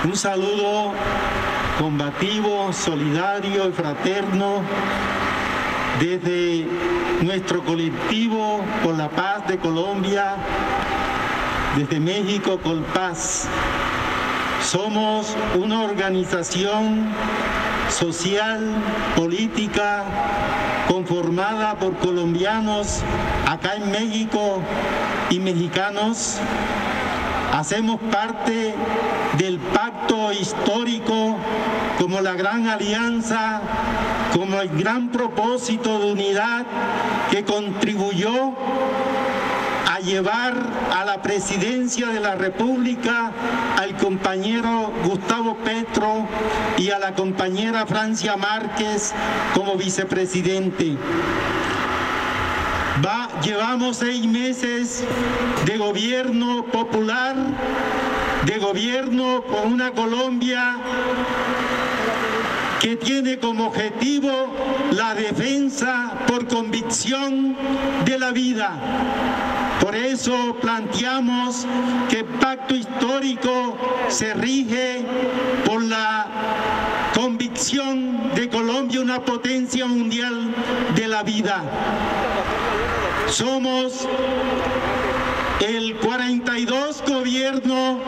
Un saludo combativo, solidario y fraterno desde nuestro colectivo por la paz de Colombia, desde México Colpaz. Somos una organización social, política, conformada por colombianos acá en México y mexicanos. Hacemos parte del pacto histórico como la gran alianza, como el gran propósito de unidad que contribuyó a llevar a la presidencia de la República al compañero Gustavo Petro y a la compañera Francia Márquez como vicepresidente. Llevamos 6 meses de gobierno popular, de gobierno con una Colombia que tiene como objetivo la defensa por convicción de la vida. Por eso planteamos que el pacto histórico se rige por la convicción de Colombia, una potencia mundial de la vida. Somos el 42 gobierno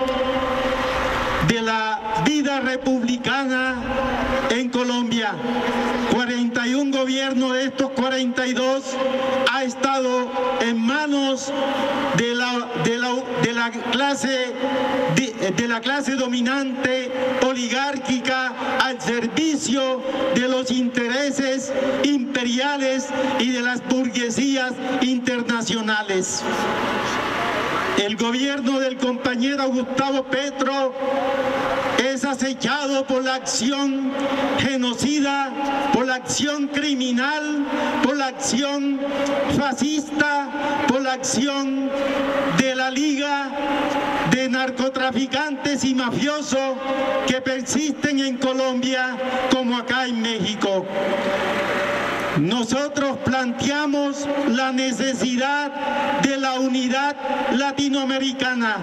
de la vida republicana en Colombia. 41 gobiernos de estos 42 ha estado en manos de la clase dominante oligárquica al servicio de los intereses imperiales y de las burguesías internacionales. El gobierno del compañero Gustavo Petro es acechado por la acción genocida, por la acción criminal, por la acción fascista, por la acción de la Liga de narcotraficantes y mafiosos que persisten en Colombia como acá en México. Nosotros planteamos la necesidad de la unidad latinoamericana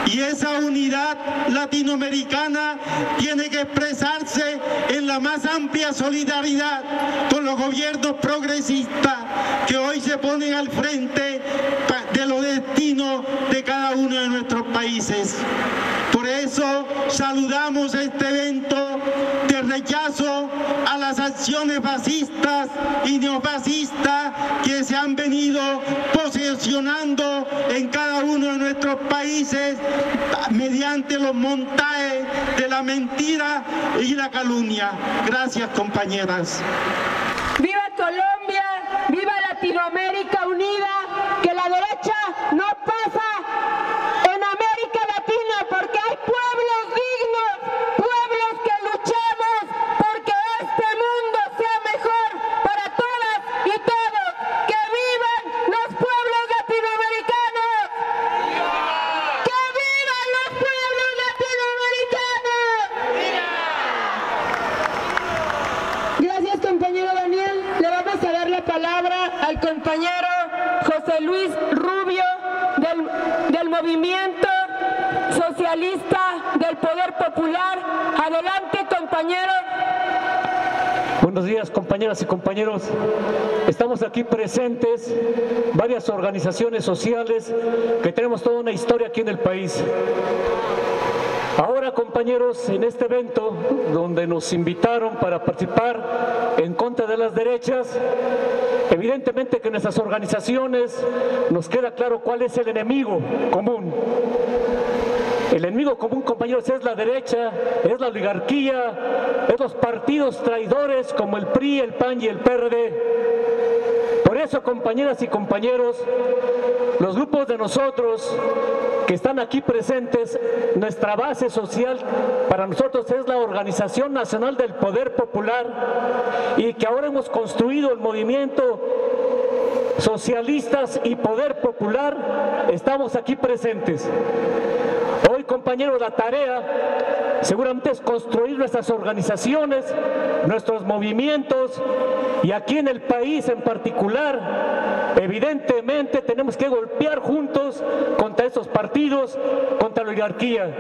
y esa unidad latinoamericana tiene que expresarse en la más amplia solidaridad con los gobiernos progresistas que hoy se ponen al frente de los destinos de cada uno de nuestros países. Por eso saludamos este evento de rechazo a las acciones fascistas y neofascistas que se han venido posicionando en cada uno de nuestros países mediante los montajes de la mentira y la calumnia. Gracias, compañeras. ¡Viva Colombia! ¡Viva Latinoamérica unida! ¡Que la derecha no pasa en América Latina, porque hay pueblos dignos, pueblos que luchamos porque este mundo sea mejor para todas y todos! ¡Que vivan los pueblos latinoamericanos! ¡Que vivan los pueblos latinoamericanos! Gracias, compañero Daniel. Le vamos a dar la palabra al compañero José Luis Rubio del Movimiento Socialista del Poder Popular. Adelante, compañero. Buenos días, compañeras y compañeros. Estamos aquí presentes varias organizaciones sociales que tenemos toda una historia aquí en el país. Ahora, compañeros, en este evento donde nos invitaron para participar en contra de las derechas, evidentemente que en nuestras organizaciones nos queda claro cuál es el enemigo común. El enemigo común, compañeros, es la derecha, es la oligarquía, es los partidos traidores como el PRI, el PAN y el PRD. Por eso, compañeras y compañeros, los grupos de nosotros que están aquí presentes, nuestra base social para nosotros es la Organización Nacional del Poder Popular, y que ahora hemos construido el movimiento Socialistas y Poder Popular. Estamos aquí presentes. Hoy, compañeros, la tarea seguramente es construir nuestras organizaciones, nuestros movimientos, y aquí en el país en particular evidentemente tenemos que golpear juntos contra esos partidos, contra la oligarquía.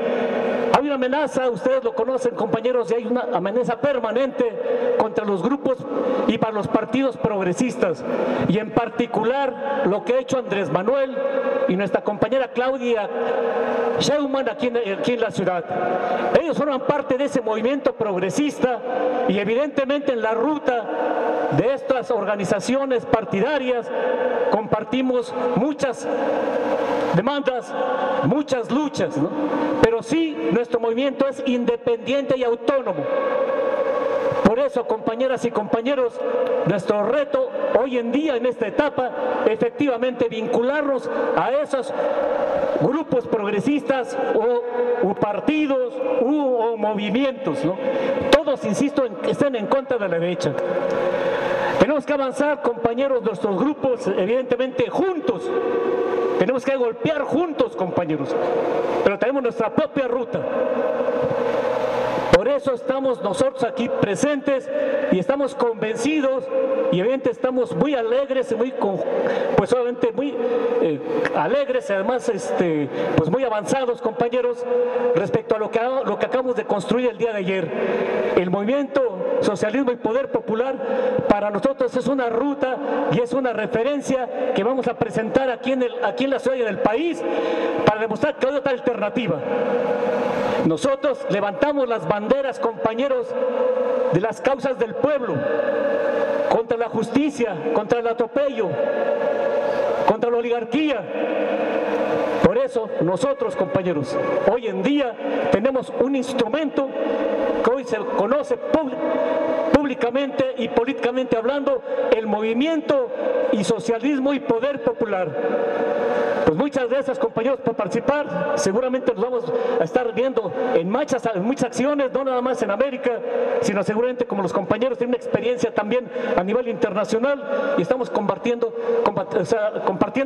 Hay una amenaza, ustedes lo conocen, compañeros, y hay una amenaza permanente contra los grupos y para los partidos progresistas, y en particular lo que ha hecho Andrés Manuel y nuestra compañera Claudia Sheinbaum aquí en la ciudad. Ellos forman parte de ese movimiento progresista y evidentemente en la ruta de estas organizaciones partidarias compartimos muchas demandas, muchas luchas, ¿no? Pero sí, nuestro movimiento es independiente y autónomo. Por eso, compañeras y compañeros, nuestro reto hoy en día, en esta etapa, efectivamente vincularnos a esos grupos progresistas o partidos o movimientos, ¿no? Todos, insisto, estén en contra de la derecha. Tenemos que avanzar, compañeros, nuestros grupos, evidentemente, juntos. Tenemos que golpear juntos, compañeros, pero tenemos nuestra propia ruta. Por eso estamos nosotros aquí presentes y estamos convencidos y evidentemente estamos muy alegres, pues obviamente muy alegres, además pues muy avanzados, compañeros, respecto a lo que acabamos de construir el día de ayer. El movimiento Socialismo y Poder Popular para nosotros es una ruta y es una referencia que vamos a presentar aquí en la ciudad y en el país para demostrar que hay otra alternativa. Nosotros levantamos las banderas, compañeros, de las causas del pueblo, contra la justicia, contra el atropello, contra la oligarquía. Por eso nosotros, compañeros, hoy en día tenemos un instrumento que hoy se conoce públicamente y políticamente hablando, el Movimiento y Socialismo y Poder Popular. Pues muchas gracias, compañeros, por participar. Seguramente nos vamos a estar viendo en muchas acciones, no nada más en América, sino seguramente como los compañeros tienen una experiencia también a nivel internacional y estamos compartiendo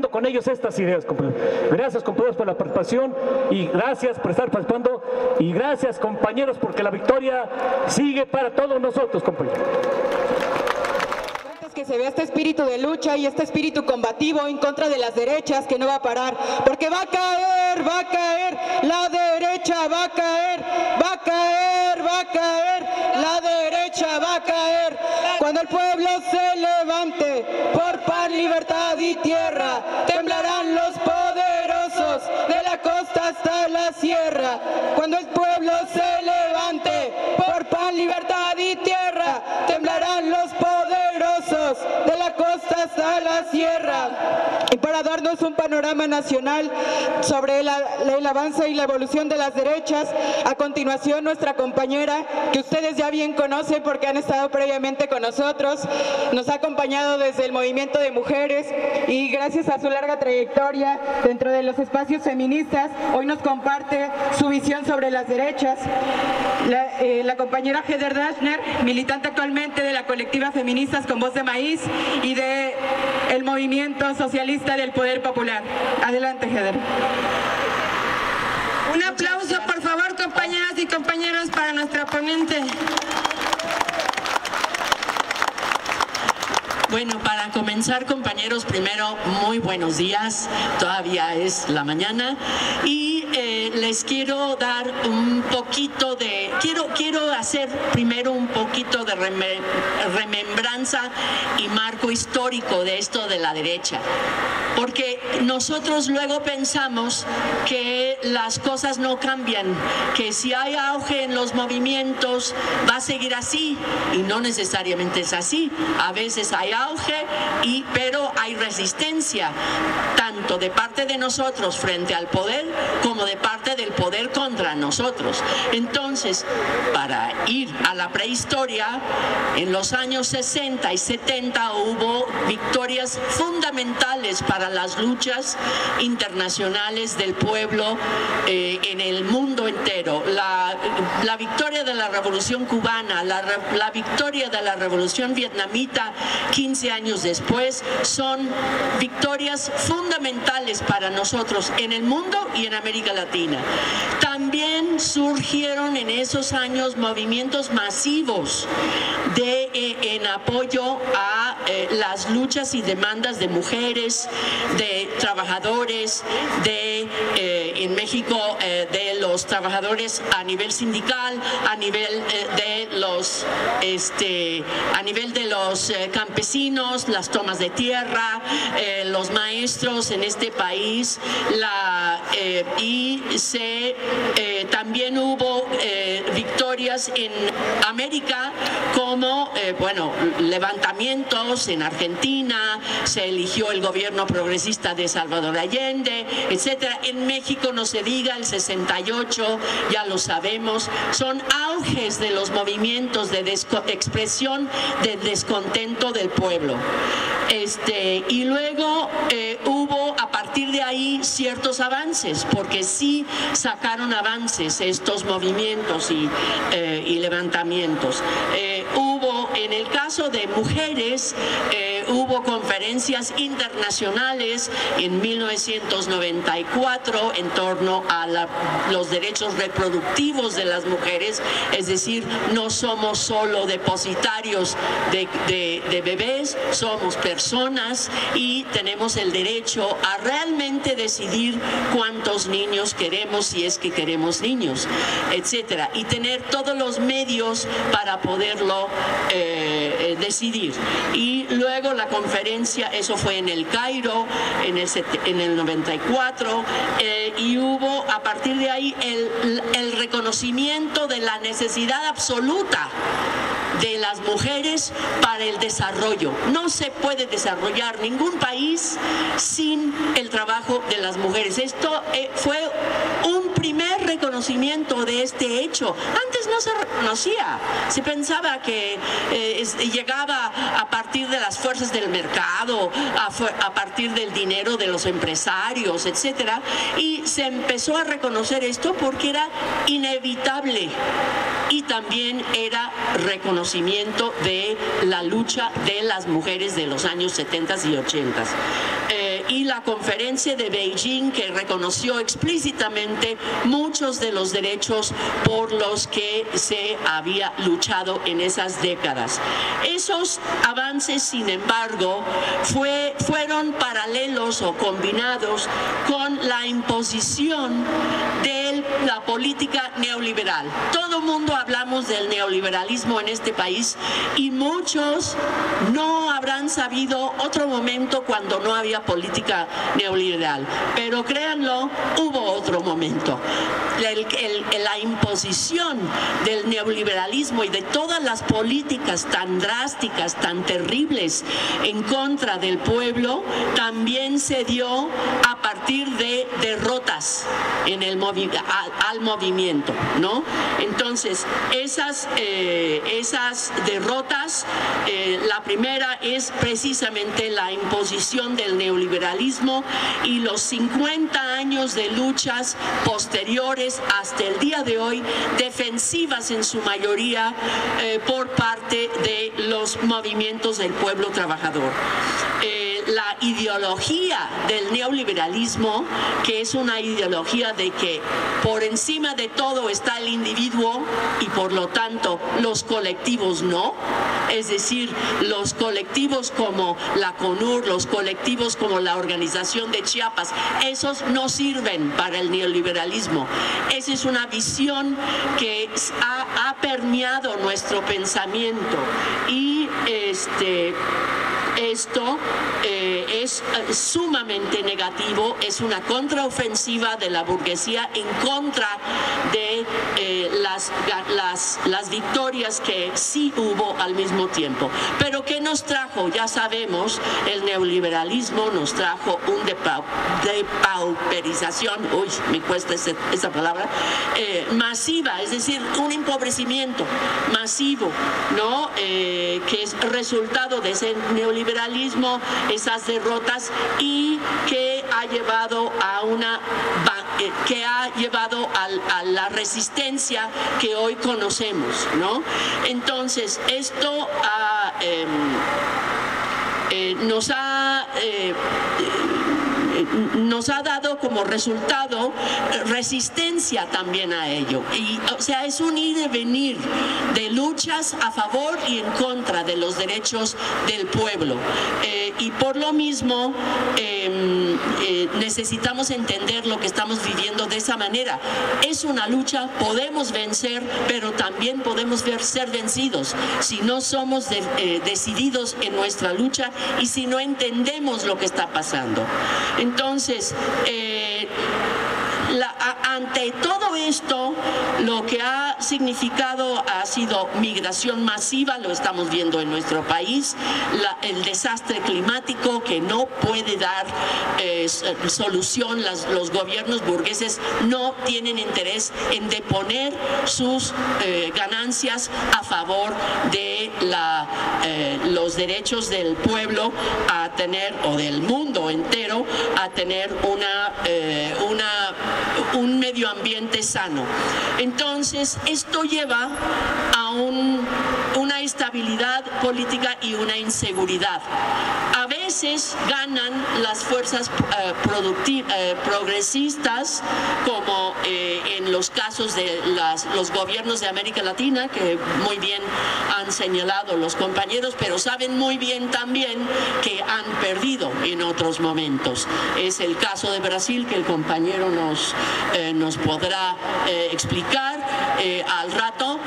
con ellos estas ideas, compañeros. Gracias, compañeros, por la participación y gracias por estar participando y gracias, compañeros, porque la victoria sigue para todos nosotros, compañeros. Que se vea este espíritu de lucha y este espíritu combativo en contra de las derechas, que no va a parar, porque va a caer, la derecha va a caer, la derecha va a caer. Cuando el pueblo se levante por pan, libertad y tierra, temblarán los poderosos de la costa hasta la sierra. Cuando el pueblo se levante por pan, libertad y tierra, temblarán los poderosos de la costa hasta la sierra. Y para darnos un panorama nacional sobre el avance y la evolución de las derechas, a continuación nuestra compañera, que ustedes ya bien conocen porque han estado previamente con nosotros, nos ha acompañado desde el movimiento de mujeres y gracias a su larga trayectoria dentro de los espacios feministas, hoy nos comparte su visión sobre las derechas. La compañera Heather Dashner, militante actualmente de la colectiva Feministas con Voz de Maíz y de el Movimiento Socialista del Poder Popular. Adelante, Heather. Un aplauso, por favor, compañeras y compañeros, para nuestra ponente. Bueno, para comenzar, compañeros, primero, muy buenos días, todavía es la mañana y les quiero dar un poquito de, quiero hacer primero un poquito de remembranza y marco histórico de esto de la derecha, porque nosotros luego pensamos que las cosas no cambian, que si hay auge en los movimientos va a seguir así, y no necesariamente es así. A veces hay auge, pero hay resistencia, tanto de parte de nosotros frente al poder, como de parte del poder contra nosotros. Entonces, para ir a la prehistoria, en los años 60 y 70 hubo victorias fundamentales para las luchas internacionales del pueblo en el mundo entero. la victoria de la Revolución Cubana, la victoria de la Revolución Vietnamita 15 años después, son victorias fundamentales para nosotros en el mundo y en América Latina. También surgieron en esos años movimientos masivos en apoyo a las luchas y demandas de mujeres, de trabajadores, en México de los trabajadores a nivel sindical, a nivel de los campesinos, las tomas de tierra, los maestros en este país, también hubo victorias en América como levantamientos en Argentina, se eligió el gobierno progresista de Salvador Allende, etcétera. En México no se diga, el 68, ya lo sabemos, son auges de los movimientos de expresión del descontento del pueblo. Y luego hubo a partir de ahí ciertos avances, porque sí sacaron avances estos movimientos y levantamientos. Hubo, en el caso de mujeres, hubo conferencias internacionales en 1994 en torno a los derechos reproductivos de las mujeres, es decir, no somos solo depositarios de bebés, somos personas y tenemos el derecho a realmente decidir cuántos niños queremos, si es que queremos niños, etcétera, y tener todos los medios para poderlo decidir. Y luego la conferencia, eso fue en el Cairo en el 94, y hubo a partir de ahí el reconocimiento de la necesidad absoluta de las mujeres para el desarrollo. No se puede desarrollar ningún país sin el trabajo de las mujeres. Esto fue un primer reconocimiento de este hecho. Antes no se reconocía, se pensaba que llegaba a partir de las fuerzas del mercado, a partir del dinero de los empresarios, etcétera, y se empezó a reconocer esto porque era inevitable y también era reconocimiento de la lucha de las mujeres de los años 70 y 80. Y la conferencia de Beijing, que reconoció explícitamente muchos de los derechos por los que se había luchado en esas décadas. Esos avances, sin embargo, fueron paralelos o combinados con la imposición de la política neoliberal. Todo el mundo hablamos del neoliberalismo en este país y muchos no habrán sabido otro momento cuando no había política neoliberal, pero créanlo, hubo otro momento. La imposición del neoliberalismo y de todas las políticas tan drásticas, tan terribles en contra del pueblo, también se dio a partir de derrotas en al movimiento, ¿no? Entonces, esas derrotas, la primera es precisamente la imposición del neoliberalismo y los 50 años de luchas posteriores hasta el día de hoy, defensivas en su mayoría por parte de los movimientos del pueblo trabajador. La ideología del neoliberalismo, que es una ideología de que por encima de todo está el individuo y por lo tanto los colectivos no, es decir, los colectivos como la CONUR, los colectivos como la Organización de Chiapas, esos no sirven para el neoliberalismo. Esa es una visión que ha permeado nuestro pensamiento y esto es sumamente negativo, es una contraofensiva de la burguesía en contra de las victorias que sí hubo al mismo tiempo. Pero ¿qué nos trajo? Ya sabemos, el neoliberalismo nos trajo un depauperización, uy, me cuesta esa palabra, masiva, es decir, un empobrecimiento masivo, ¿no? Que es resultado de ese neoliberalismo, esas derrotas, y que ha llevado a la resistencia que hoy conocemos, ¿no? Entonces, esto nos ha dado como resultado resistencia también a ello. Y, o sea, es un ir y venir de luchas a favor y en contra de los derechos del pueblo. Y por lo mismo necesitamos entender lo que estamos viviendo de esa manera. Es una lucha, podemos vencer, pero también podemos ser vencidos si no somos decididos en nuestra lucha y si no entendemos lo que está pasando. Entonces, ante todo esto, lo que ha significado ha sido migración masiva, lo estamos viendo en nuestro país, el desastre climático que no puede dar solución. Los gobiernos burgueses no tienen interés en deponer sus ganancias a favor de los derechos del pueblo a tener, o del mundo entero, a tener un medio ambiente sano. Entonces, esto lleva a una instabilidad política y una inseguridad. A veces ganan las fuerzas progresistas, como en los casos de los gobiernos de América Latina, que muy bien han señalado los compañeros, pero saben muy bien también que han perdido en otros momentos. Es el caso de Brasil, que el compañero nos podrá explicar al rato,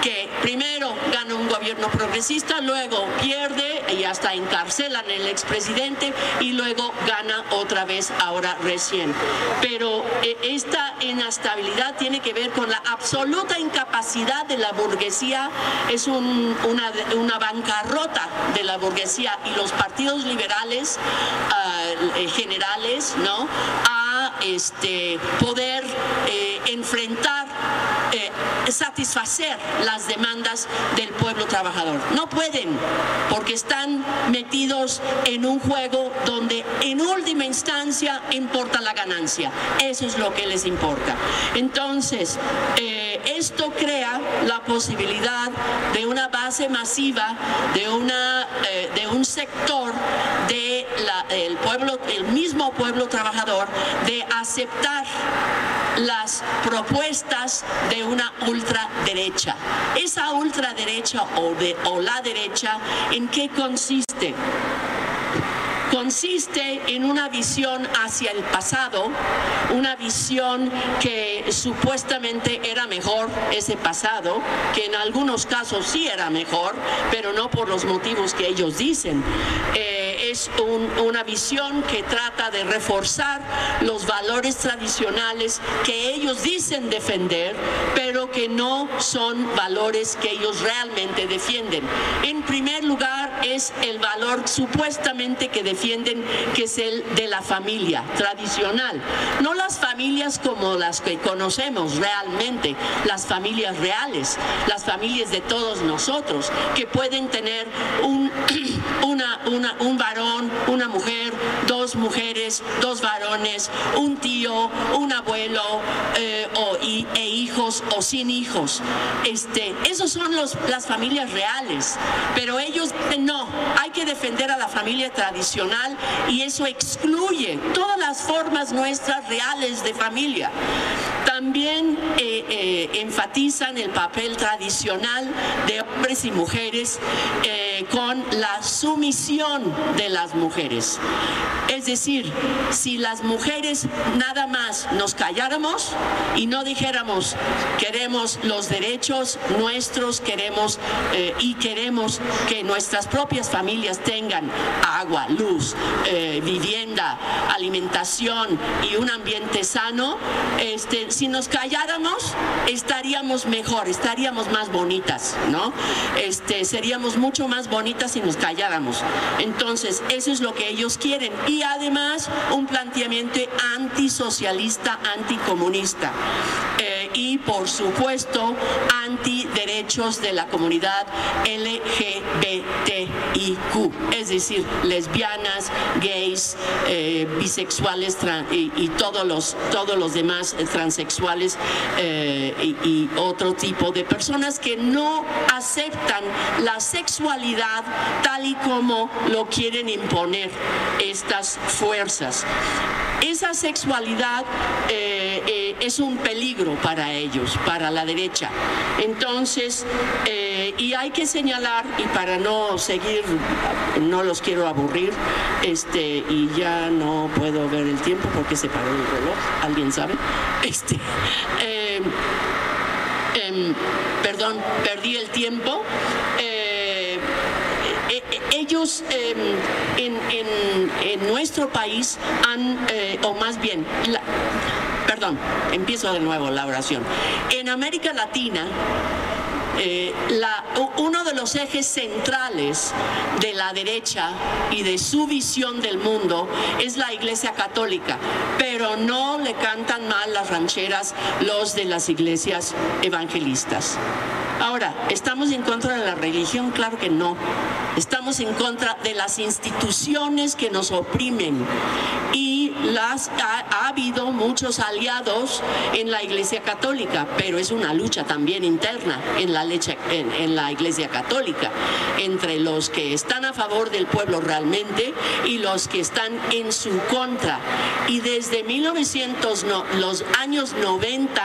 que primero gana un gobierno progresista, luego pierde y hasta encarcelan al expresidente y luego gana otra vez ahora recién. Pero esta inestabilidad tiene que ver con la absoluta incapacidad de la burguesía, es una bancarrota de la burguesía y los partidos liberales generales, ¿no?, a poder enfrentar, satisfacer las demandas del pueblo trabajador. No pueden, porque están metidos en un juego donde en última instancia importa la ganancia. Eso es lo que les importa. Entonces, esto crea la posibilidad de una base masiva, de un sector del pueblo, el mismo pueblo trabajador, de aceptar las propuestas de una ultraderecha. Esa ultraderecha o la derecha, ¿en qué consiste? Consiste en una visión hacia el pasado, una visión que supuestamente era mejor ese pasado, que en algunos casos sí era mejor, pero no por los motivos que ellos dicen. Es una visión que trata de reforzar los valores tradicionales que ellos dicen defender, pero que no son valores que ellos realmente defienden. En primer lugar, es el valor supuestamente que defienden, que es el de la familia tradicional. No las familias como las que conocemos realmente, las familias reales, las familias de todos nosotros, que pueden tener un varón, una mujer, dos mujeres, dos varones, un tío, un abuelo, e hijos o sin hijos. Esos son las familias reales, pero ellos dicen no, hay que defender a la familia tradicional y eso excluye todas las formas nuestras reales de familia. También enfatizan el papel tradicional de hombres y mujeres con la sumisión de las mujeres. Es decir, si las mujeres nada más nos calláramos y no dijéramos queremos los derechos nuestros, queremos que nuestras propias familias tengan agua, luz, vivienda, alimentación y un ambiente sano, si nos calláramos estaríamos mejor, estaríamos más bonitas, ¿no? Seríamos mucho más bonitas si nos calláramos. Entonces, eso es lo que ellos quieren. Y además, un planteamiento antisocialista, anticomunista. Y y, por supuesto, antiderechos de la comunidad LGBTIQ, es decir, lesbianas, gays, bisexuales y todos los demás transexuales y otro tipo de personas que no aceptan la sexualidad tal y como lo quieren imponer estas fuerzas. Esa sexualidad es un peligro para ellos, para la derecha. Entonces, y hay que señalar, y para no seguir, no los quiero aburrir, y ya no puedo ver el tiempo porque se paró el reloj, ¿alguien sabe? Perdón, perdí el tiempo. Ellos en nuestro país han, o más bien, perdón, empiezo de nuevo la oración. En América Latina, uno de los ejes centrales de la derecha y de su visión del mundo es la Iglesia Católica, pero no le cantan mal las rancheras los de las iglesias evangelistas. Ahora, ¿estamos en contra de la religión? Claro que no. Estamos en contra de las instituciones que nos oprimen y ha habido muchos aliados en la Iglesia Católica, pero es una lucha también interna en la Iglesia Católica, entre los que están a favor del pueblo realmente y los que están en su contra. Y desde los años 90,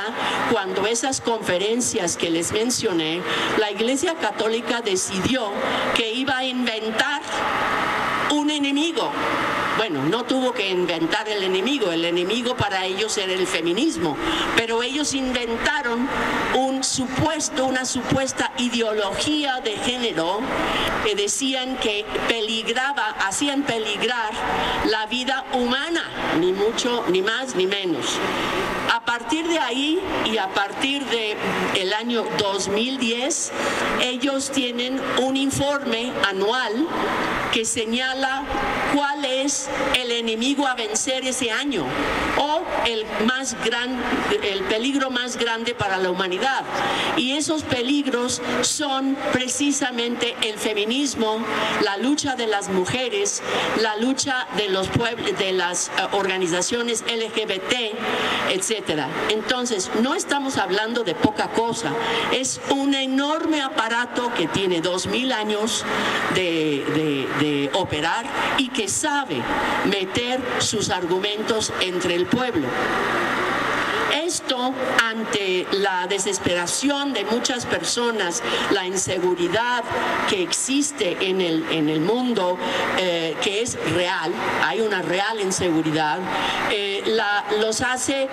cuando esas conferencias que les mencioné, la Iglesia Católica decidió que iba a inventar un enemigo. Bueno, no tuvo que inventar el enemigo para ellos era el feminismo, pero ellos inventaron una supuesta ideología de género que decían que hacían peligrar la vida humana, ni mucho, ni más, ni menos. A partir de ahí y a partir del año 2010, ellos tienen un informe anual que señala cuál es el enemigo a vencer ese año o el peligro más grande para la humanidad. Y esos peligros son precisamente el feminismo, la lucha de las mujeres, la lucha de los pueblos, de las organizaciones LGBT, etcétera. Entonces, no estamos hablando de poca cosa. Es un enorme aparato que tiene 2000 años de operar y que sabe meter sus argumentos entre el pueblo. Esto, ante la desesperación de muchas personas, la inseguridad que existe en el mundo, que es real, hay una real inseguridad, los hace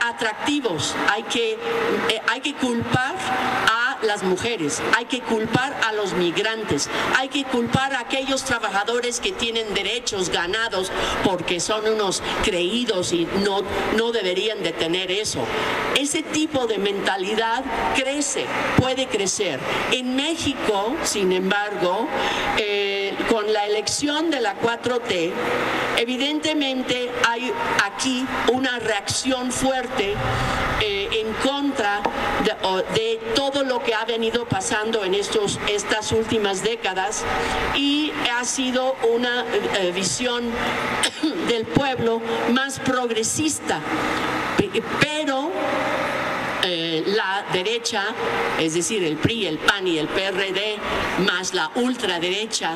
atractivos. Hay que culpar a las mujeres, hay que culpar a los migrantes, hay que culpar a aquellos trabajadores que tienen derechos ganados porque son unos creídos y no deberían de tener eso. Ese tipo de mentalidad puede crecer. En México, sin embargo, con la elección de la 4T, evidentemente hay aquí una reacción fuerte en contra de todo lo que ha venido pasando en estas últimas décadas, y ha sido una visión del pueblo más progresista, pero la derecha, es decir, el PRI, el PAN y el PRD, más la ultraderecha,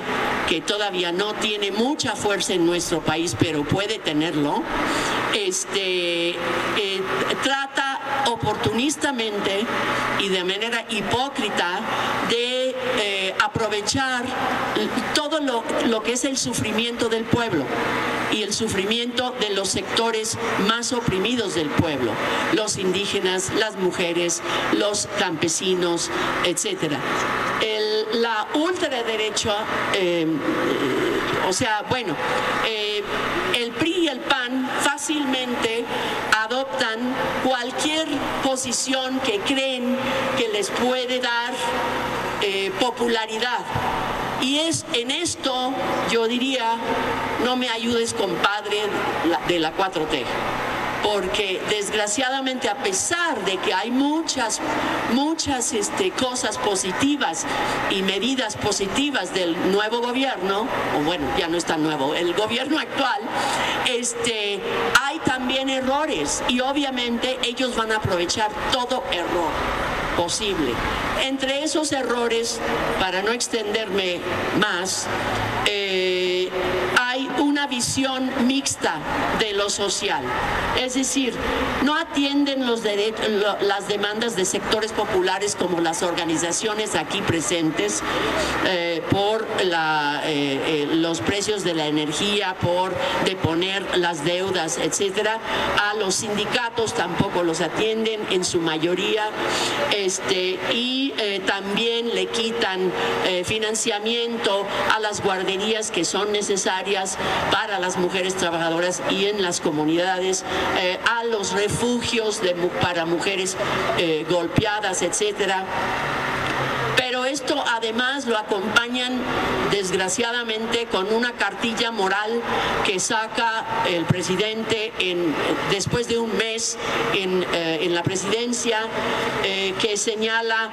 que todavía no tiene mucha fuerza en nuestro país, pero puede tenerlo, trata oportunistamente y de manera hipócrita de aprovechar todo lo que es el sufrimiento del pueblo y el sufrimiento de los sectores más oprimidos del pueblo, los indígenas, las mujeres, los campesinos, etcétera. La ultraderecha, el PRI y el PAN fácilmente adoptan cualquier posición que creen que les puede dar popularidad. Y en esto yo diría, no me ayudes, compadre, de la 4T. porque desgraciadamente, a pesar de que hay muchas cosas positivas y medidas positivas del nuevo gobierno, o bueno, ya no es tan nuevo, el gobierno actual, hay también errores, y obviamente ellos van a aprovechar todo error posible. Entre esos errores, para no extenderme más, hay una visión mixta de lo social, es decir, no atienden las demandas de sectores populares como las organizaciones aquí presentes, por los precios de la energía, por deponer las deudas, etcétera. A los sindicatos tampoco los atienden en su mayoría, y también le quitan financiamiento a las guarderías que son necesarias para las mujeres trabajadoras y en las comunidades, a los refugios para mujeres golpeadas, etcétera. Pero esto además lo acompañan, desgraciadamente, con una cartilla moral que saca el presidente después de un mes en la presidencia, que señala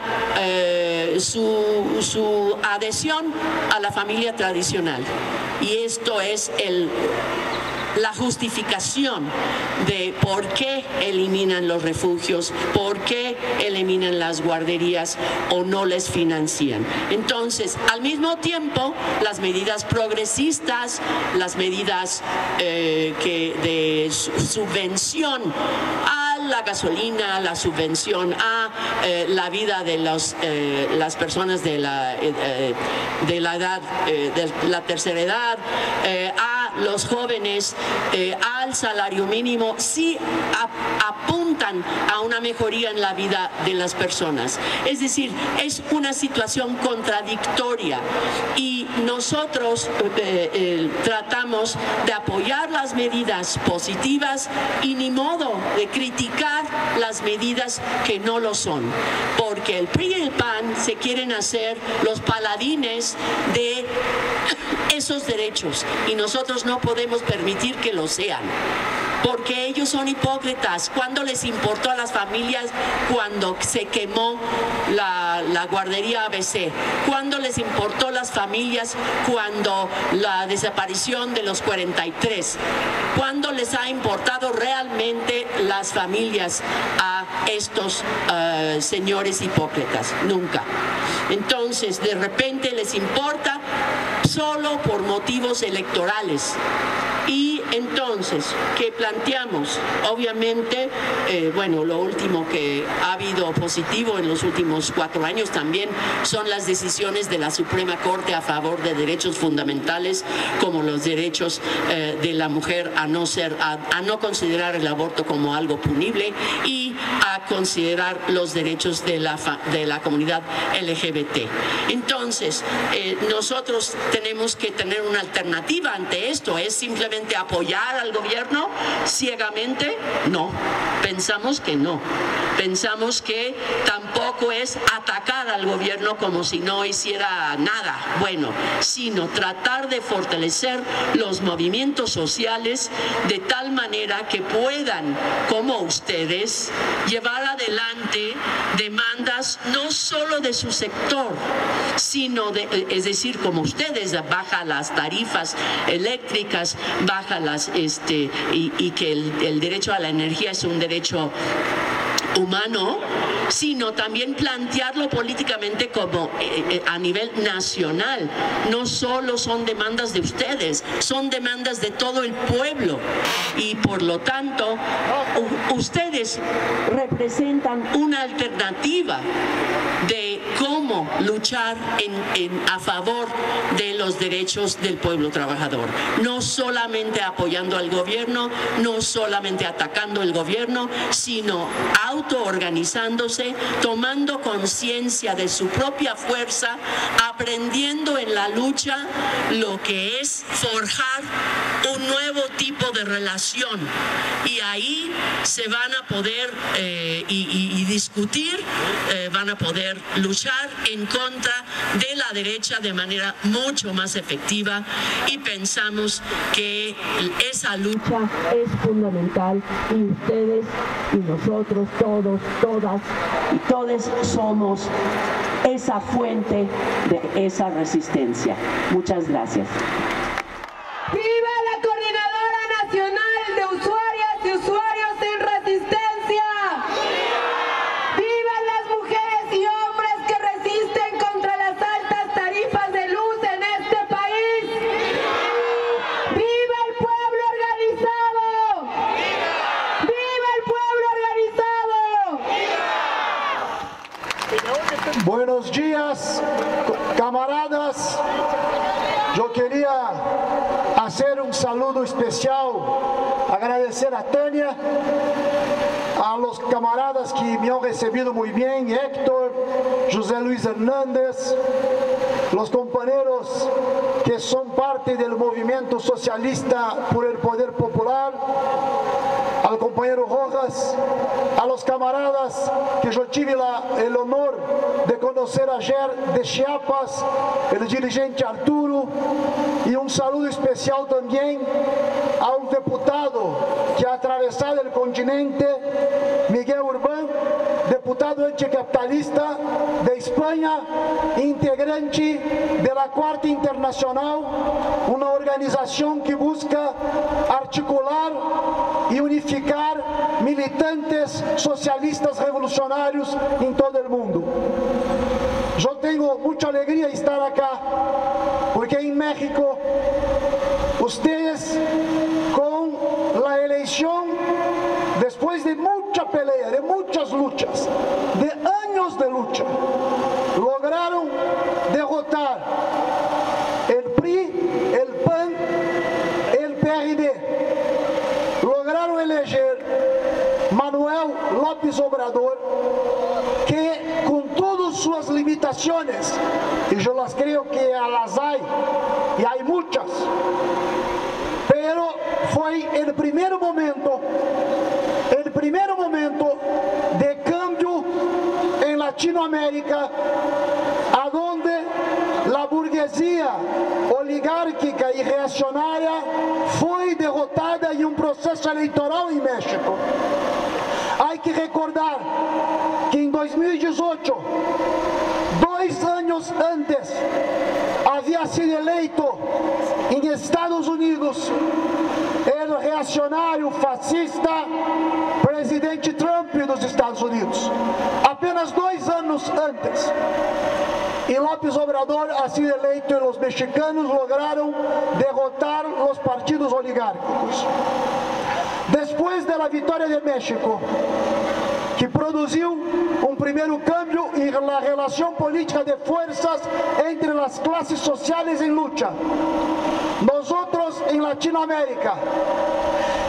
su adhesión a la familia tradicional. Y esto es la justificación de por qué eliminan los refugios, por qué eliminan las guarderías o no les financian. Entonces, al mismo tiempo, las medidas progresistas, las medidas de subvención a la gasolina, la subvención a la vida de las personas de la edad, de la tercera edad, a los jóvenes, al salario mínimo, sí apuntan a una mejoría en la vida de las personas. Es decir, es una situación contradictoria, y nosotros tratamos de apoyar las medidas positivas y ni modo de criticar las medidas que no lo son, porque el PRI y el PAN se quieren hacer los paladines de esos derechos, y nosotros no podemos permitir que lo sean, porque ellos son hipócritas. ¿Cuándo les importó a las familias cuando se quemó la guardería ABC? ¿Cuándo les importó a las familias cuando la desaparición de los 43? ¿Cuándo les ha importado realmente las familias a estos señores hipócritas? Nunca. Entonces, de repente les importa solo por motivos electorales. Y entonces, ¿qué planteamos? Obviamente, bueno, lo último que ha habido positivo en los últimos 4 años también son las decisiones de la Suprema Corte a favor de derechos fundamentales, como los derechos de la mujer a no considerar el aborto como algo punible, y a considerar los derechos de la comunidad LGBT. Entonces, nosotros tenemos que tener una alternativa ante esto. ¿Es simplemente apoyar al gobierno ciegamente? No, pensamos que no. Pensamos que tampoco es atacar al gobierno como si no hiciera nada bueno, sino tratar de fortalecer los movimientos sociales de tal manera que puedan, como ustedes, llevar adelante demandas no solo de su sector, sino es decir, como ustedes, baja las tarifas eléctricas, baja y que el derecho a la energía es un derecho humano, sino también plantearlo políticamente como a nivel nacional. No solo son demandas de ustedes, son demandas de todo el pueblo, y por lo tanto ustedes representan una alternativa de cómo luchar a favor de los derechos del pueblo trabajador, no solamente apoyando al gobierno, no solamente atacando el gobierno, sino autoorganizándose, tomando conciencia de su propia fuerza, aprendiendo en la lucha lo que es forjar un nuevo tipo tipo de relación, y ahí se van a poder y discutir, van a poder luchar en contra de la derecha de manera mucho más efectiva, y pensamos que esa lucha es fundamental, y ustedes y nosotros, todos, todas y todes somos esa fuente de esa resistencia. Muchas gracias. ¡Viva la Coordinadora Nacional de Usuarias y Usuarios en Resistencia! ¡Vivan las mujeres y hombres que resisten contra las altas tarifas de luz en este país! ¡Viva el pueblo organizado! ¡Viva el pueblo organizado! Buenos días, camaradas. Yo quería hacer un saludo especial, agradecer a Tania, a los camaradas que me han recibido muy bien, Héctor, José Luis Hernández, los compañeros que son parte del movimiento socialista por el poder popular, al compañero Rojas, a los camaradas que yo tuve el honor de conocer ayer de Chiapas, el dirigente Arturo, y un saludo especial también a un diputado que ha atravesado el continente, Miguel Urbán, diputado anticapitalista de España, integrante de la Cuarta Internacional, una organización que busca articular y unificar militantes socialistas revolucionarios en todo el mundo. Yo tengo mucha alegría de estar acá, porque en México ustedes, con la elección, después de mucha pelea, de muchas luchas, de años de lucha, lograron derrotar el PRI, el PAN, el PRD. Lograron eleger Manuel López Obrador, que con todas sus limitaciones, y yo las creo que las hay, y hay muchas, pero fue el primer momento de cambio en Latinoamérica, a donde la burguesía oligárquica y reaccionaria fue derrotada en un proceso electoral en México. Hay que recordar que en 2018, 2 años antes, había sido electo en Estados Unidos el reaccionario fascista presidente Trump de los Estados Unidos. Apenas 2 años antes. Y López Obrador ha sido electo, y los mexicanos lograron derrotar los partidos oligárquicos. Después de la victoria de México, que produjo un primer cambio en la relación política de fuerzas entre las clases sociales en lucha, nosotros en Latinoamérica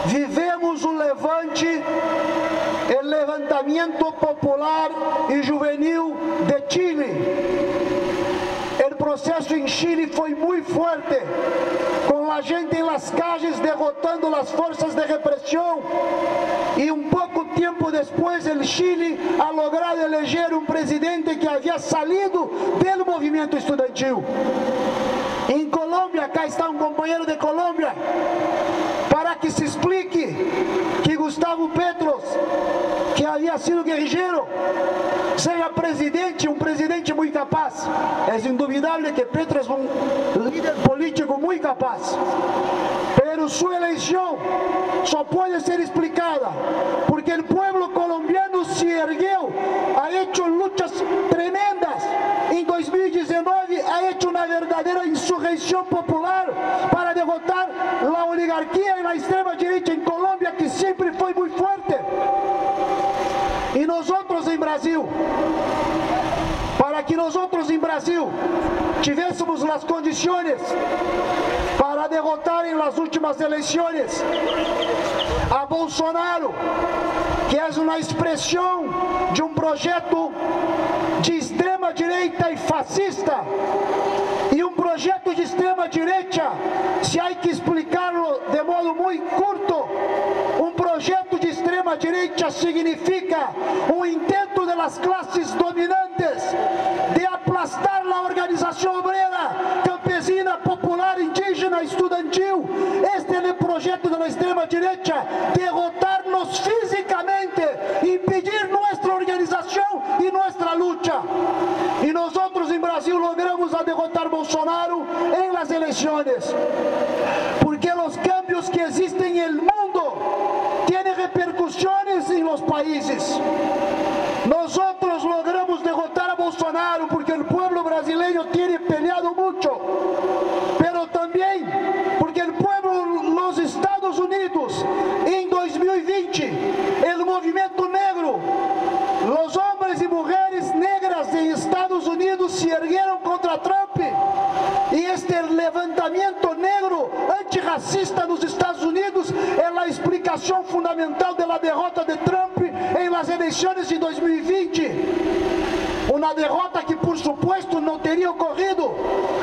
vivemos un levante, el levantamiento popular y juvenil de Chile. El proceso en Chile fue muy fuerte, con la gente en las calles derrotando las fuerzas de represión, y un poco tiempo después el Chile ha logrado elegir un presidente que había salido del movimiento estudiantil. En Colombia, acá está un compañero de Colombia, para que se explique que Gustavo Petro, que había sido guerrillero, sea presidente, un presidente muy capaz. Es indudable que Petro es un líder político muy capaz, pero su elección solo puede ser explicada porque el pueblo colombiano se erguió, ha hecho luchas tremendas. En 2019 ha hecho una verdadera insurrección popular para derrotar la oligarquía y la extrema derecha en Colombia, que siempre fue muy fuerte. Y nosotros en Brasil, para que nosotros en Brasil tuviésemos las condiciones para derrotar en las últimas elecciones a Bolsonaro, que es una expresión de un proyecto de extrema direita y fascista, y un proyecto projeto de extrema-direita, se há que explicá-lo de modo muito curto, um projeto de extrema-direita significa um intento das classes dominantes de aplastar a organização obrera, campesina, popular, indígena, estudantil. Este é o projeto da extrema-direita, derrotar-nos fisicamente, impedir nossa organização e nossa luta. E nós outros em Brasil logramos a derrotar Bolsonaro em las eleições, porque os cambios que existem no mundo têm repercussões em los países. Nós outros logramos derrotar a Bolsonaro porque o povo brasileiro tem peleado muito, pero também porque o povo nos Estados Unidos em 2020, o movimento negro, os homens e mulheres negras em Estados Unidos se ergueram contra Trump, e este levantamento negro antirracista nos Estados Unidos é a explicação fundamental da derrota de Trump em las eleições de 2020. Uma derrota que, por supuesto, não teria ocorrido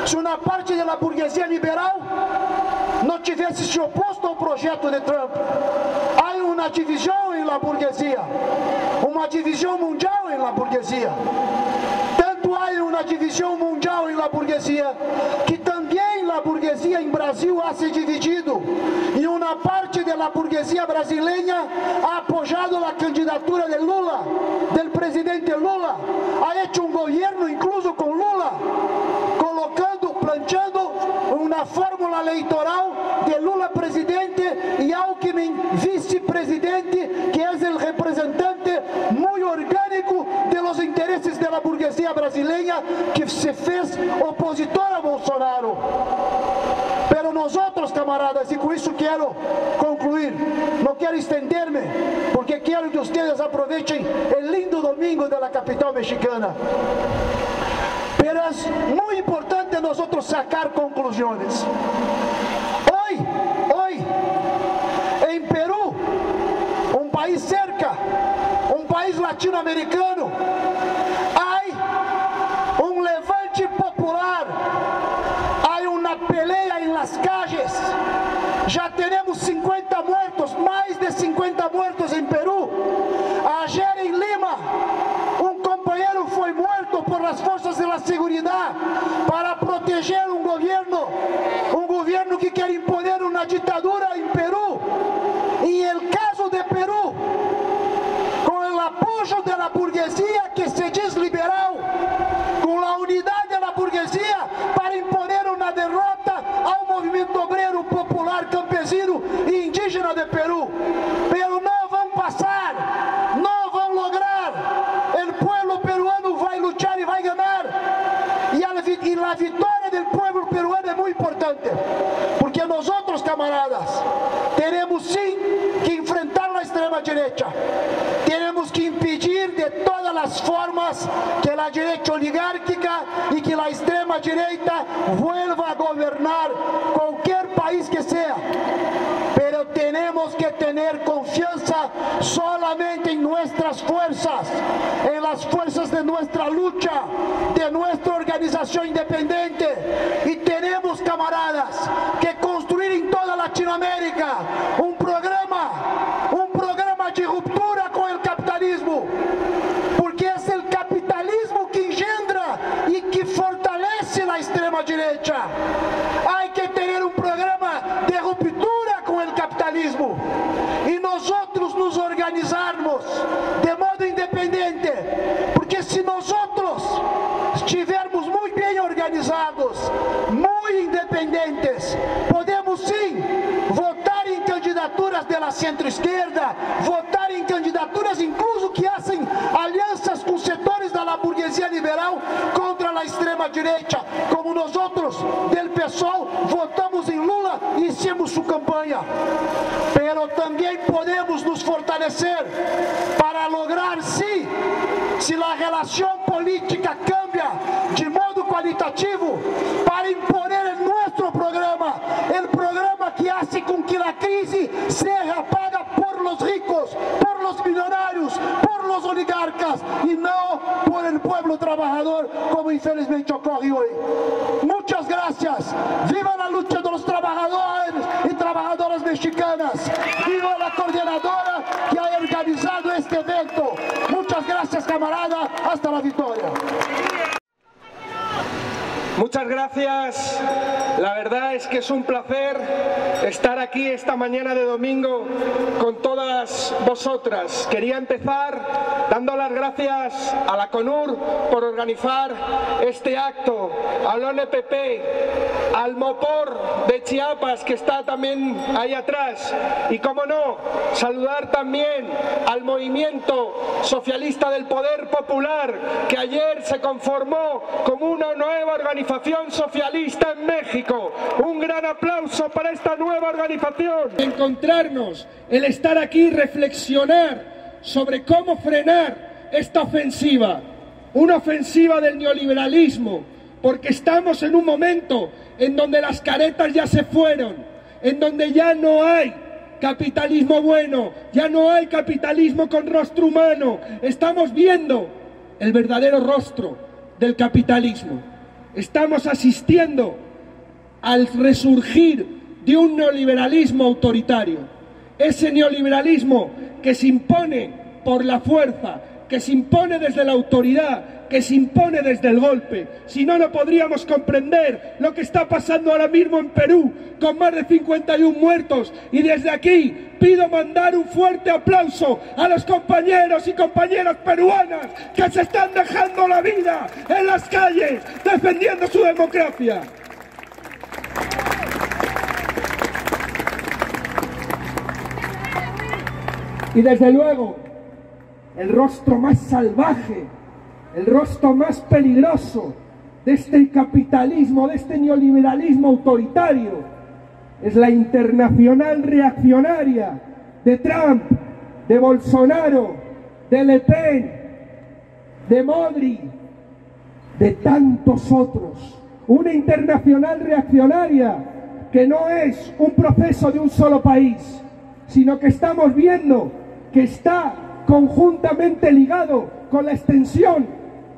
se uma parte da burguesia liberal não tivesse se oposto ao projeto de Trump. Há uma divisão em la burguesia, uma divisão mundial em la burguesia. Tanto há uma divisão mundial em la burguesia que também a burguesia em Brasil ha se dividido, e uma parte da burguesia brasileira ha apoiado a candidatura de Lula, del presidente Lula, ha hecho um governo incluso com Lula, planteando uma fórmula eleitoral de Lula presidente e Alckmin vice-presidente, que é o representante muito orgânico de los interesses da burguesia brasileira, que se fez opositor a Bolsonaro. Pero nós outros, camaradas, e com isso quero concluir, não quero estender-me, porque quero que vocês aproveitem o lindo domingo da capital mexicana. Pero é muito importante nós outros sacar conclusões. Hoy, em Peru, um país cerca, um país latino-americano, há um levante popular, há uma pelea em las calles. Já teremos 50 muertos, mais de 50 muertos em Peru. Ayer em Lima, um companheiro foi morto por las forças de la seguridad para proteger um governo que quer imponer uma ditadura em Peru. E el caso de Peru, com o apoio da burguesia que se diz liberal, com a unidade da burguesia para imponer uma derrota ao movimento obreiro, popular, campesino e indígena de Peru. Pero não vão passar, não vão lograr. O povo peruano vai lutar e vai ganhar. E a vitória do povo peruano é muito importante, porque nós outros, camaradas, teremos sim que enfrentar a extrema-direita. Teremos que impedir de todas as formas que a direita oligárquica e que a extrema-direita vuelva a governar qualquer país que seja. Pero tenemos que tener confianza solamente en nuestras fuerzas, en las fuerzas de nuestra lucha, de nuestra organización independiente. Y tenemos, camaradas, que construir en toda Latinoamérica un programa de ruptura con el capitalismo, porque es el capitalismo que engendra y que fortalece la extrema derecha. Hay que tener un programa de ruptura con el capitalismo y nosotros nos organizarmos de modo independiente, porque si nosotros estivermos muy bien organizados, muy independientes, podemos sim votar em candidaturas da centro-esquerda, votar em candidaturas incluso que hacen alianças com setores da burguesia liberal contra a extrema-direita, como nós outros del PSOL votamos em Lula e hicimos sua campanha. Pero também podemos nos fortalecer para lograr, sim, se a relação política cambia de modo qualitativo, para imponer o nosso programa, o programa que hace com que a crise seja paga por los ricos, por los millonarios, por los oligarcas e não por el pueblo trabajador. trabajador, como infelizmente ocurre hoy. Muchas gracias. ¡Viva la lucha de los trabajadores y trabajadoras mexicanas! ¡Viva la coordinadora que ha organizado este evento! Muchas gracias, camarada. Hasta la victoria. Muchas gracias. La verdad es que es un placer estar aquí esta mañana de domingo con todas vosotras. Quería empezar dando las gracias a la CONUR por organizar este acto, al ONPP, al MOPOR de Chiapas, que está también ahí atrás, y cómo no, saludar también al Movimiento Socialista del Poder Popular, que ayer se conformó como una nueva organización socialista en México. Un gran aplauso para esta nueva organización. Encontrarnos, el estar aquí, reflexionar sobre cómo frenar esta ofensiva, una ofensiva del neoliberalismo, porque estamos en un momento en donde las caretas ya se fueron, en donde ya no hay capitalismo bueno, ya no hay capitalismo con rostro humano. Estamos viendo el verdadero rostro del capitalismo. Estamos asistiendo al resurgir de un neoliberalismo autoritario. Ese neoliberalismo que se impone por la fuerza, que se impone desde la autoridad, que se impone desde el golpe. Si no, no podríamos comprender lo que está pasando ahora mismo en Perú, con más de 51 muertos. Y desde aquí pido mandar un fuerte aplauso a los compañeros y compañeras peruanas que se están dejando la vida en las calles defendiendo su democracia. Y desde luego, el rostro más salvaje, el rostro más peligroso de este capitalismo, de este neoliberalismo autoritario, es la internacional reaccionaria de Trump, de Bolsonaro, de Le Pen, de Modri, de tantos otros. Una internacional reaccionaria que no es un proceso de un solo país, sino que estamos viendo que está conjuntamente ligado con la extensión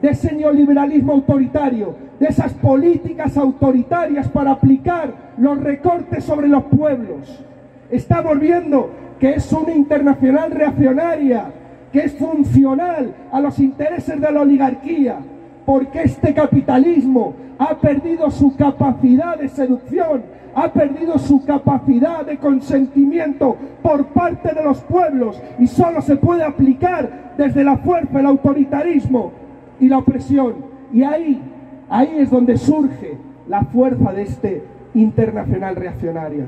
de ese neoliberalismo autoritario, de esas políticas autoritarias para aplicar los recortes sobre los pueblos. Estamos viendo que es una internacional reaccionaria, que es funcional a los intereses de la oligarquía, porque este capitalismo ha perdido su capacidad de seducción, ha perdido su capacidad de consentimiento por parte de los pueblos, y solo se puede aplicar desde la fuerza, el autoritarismo y la opresión. Y ahí es donde surge la fuerza de este internacional reaccionaria.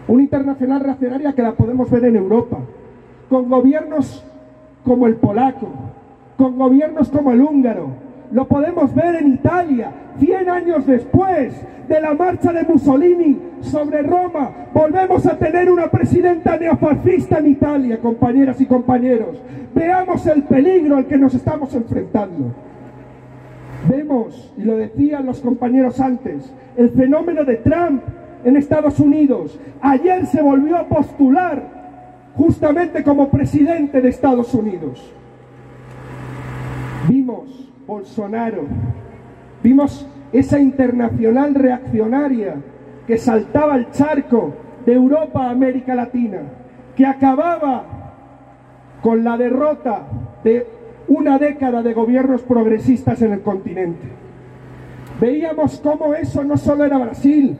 Una internacional reaccionaria que la podemos ver en Europa, con gobiernos como el polaco, con gobiernos como el húngaro. Lo podemos ver en Italia, 100 años después de la marcha de Mussolini sobre Roma. Volvemos a tener una presidenta neofascista en Italia, compañeras y compañeros. Veamos el peligro al que nos estamos enfrentando. Vemos, y lo decían los compañeros antes, el fenómeno de Trump en Estados Unidos. Ayer se volvió a postular justamente como presidente de Estados Unidos. Vimos Bolsonaro, vimos esa internacional reaccionaria que saltaba el charco de Europa a América Latina, que acababa con la derrota de una década de gobiernos progresistas en el continente. Veíamos cómo eso no solo era Brasil,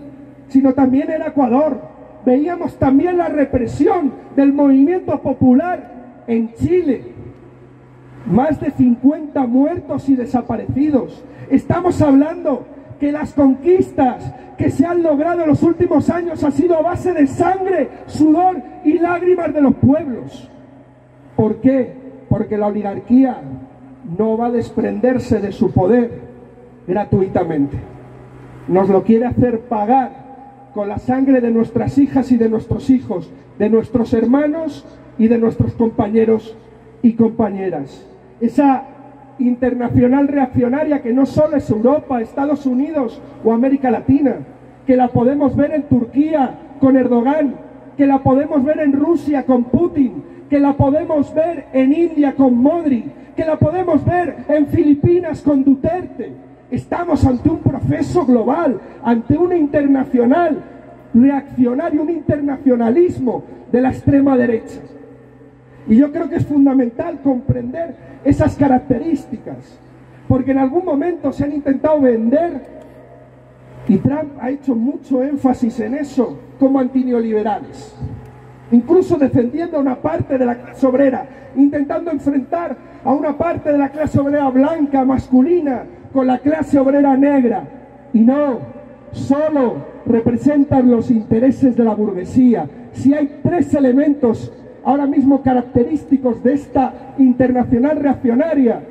sino también era Ecuador. Veíamos también la represión del movimiento popular en Chile. Más de 50 muertos y desaparecidos. Estamos hablando que las conquistas que se han logrado en los últimos años han sido a base de sangre, sudor y lágrimas de los pueblos. ¿Por qué? Porque la oligarquía no va a desprenderse de su poder gratuitamente. Nos lo quiere hacer pagar con la sangre de nuestras hijas y de nuestros hijos, de nuestros hermanos y de nuestros compañeros y compañeras. Esa internacional reaccionaria que no solo es Europa, Estados Unidos o América Latina, que la podemos ver en Turquía con Erdogan, que la podemos ver en Rusia con Putin, que la podemos ver en India con Modri, que la podemos ver en Filipinas con Duterte. Estamos ante un proceso global, ante una internacional reaccionario, un internacionalismo de la extrema derecha. Y yo creo que es fundamental comprender esas características, porque en algún momento se han intentado vender, y Trump ha hecho mucho énfasis en eso, como antineoliberales, incluso defendiendo a una parte de la clase obrera, intentando enfrentar a una parte de la clase obrera blanca, masculina, con la clase obrera negra. Y no, solo representan los intereses de la burguesía. Si hay tres elementos ahora mismo característicos de esta internacional reaccionaria,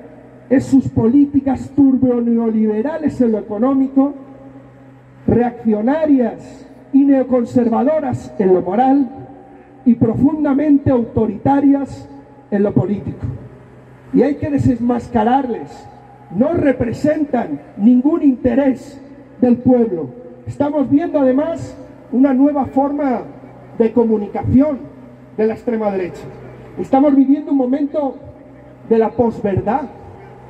es sus políticas turbo-neoliberales en lo económico, reaccionarias y neoconservadoras en lo moral, y profundamente autoritarias en lo político. Y hay que desenmascararles. No representan ningún interés del pueblo. Estamos viendo además una nueva forma de comunicación de la extrema derecha. Estamos viviendo un momento de la posverdad,